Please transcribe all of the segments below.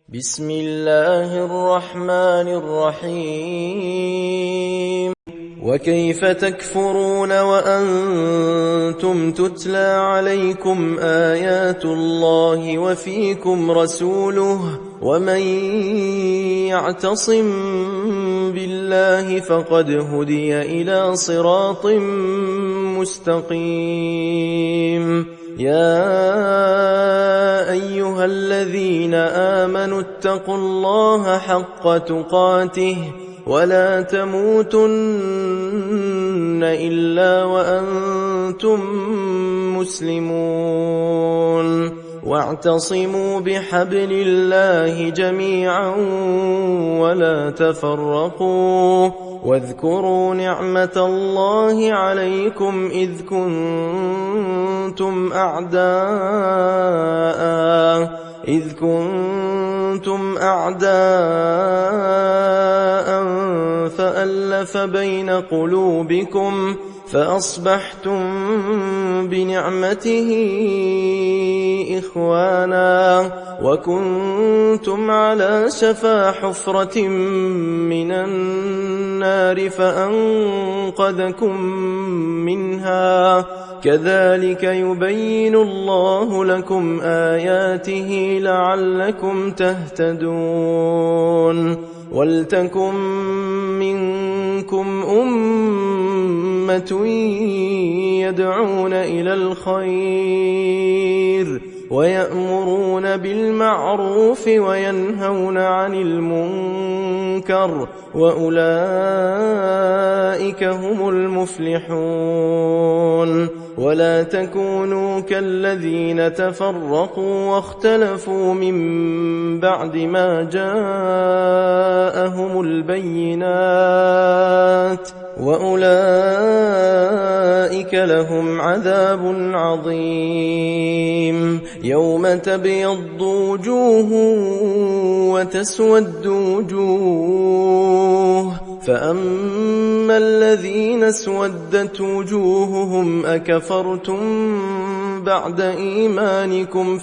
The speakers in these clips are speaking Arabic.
بسم الله الرحمن الرحيم وكيف تكفرون وأنتم تتلى عليكم آيات الله وفيكم رسوله ومن يعتصم بالله فقد هدي إلى صراط مستقيم يا أيها الذين آمنوا اتقوا الله حق تقاته ولا تموتن إلا وأنتم مسلمون واعتصموا بحبل الله جميعا ولا تفرقوا واذكروا نعمة الله عليكم إذ كنتم أعداء فألف بين قلوبكم فأصبحتم بنعمته إخوانا وكنتم على شفا حفرة من النار فأنقذكم منها كذلك يبين الله لكم آياته لعلكم تهتدون ولتكن منكم أمة يدعون إلى الخير ويأمرون بالمعروف وينهون عن المنكر وأولئك هم المفلحون ولا تكونوا كالذين تفرقوا واختلفوا من بعد ما جاءهم البينات وأولئك لهم عذاب عظيم يوم تبيض وجوه وتسود وجوه فأما الذين اسودت وجوههم أكفرتم بعد إيمانكم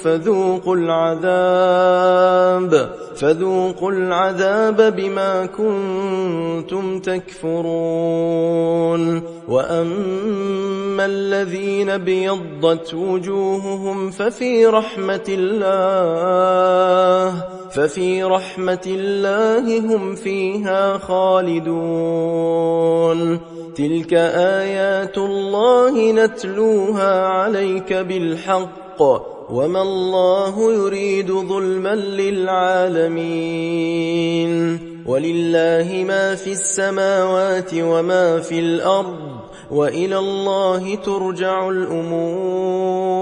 فذوقوا العذاب بما كنتم تكفرون وأما الذين ابيضت وجوههم ففي رحمة الله هم فيها خالدون تلك آيات الله نتلوها عليك بالحق وما الله يريد ظلما للعالمين ولله ما في السماوات وما في الأرض وإلى الله ترجع الأمور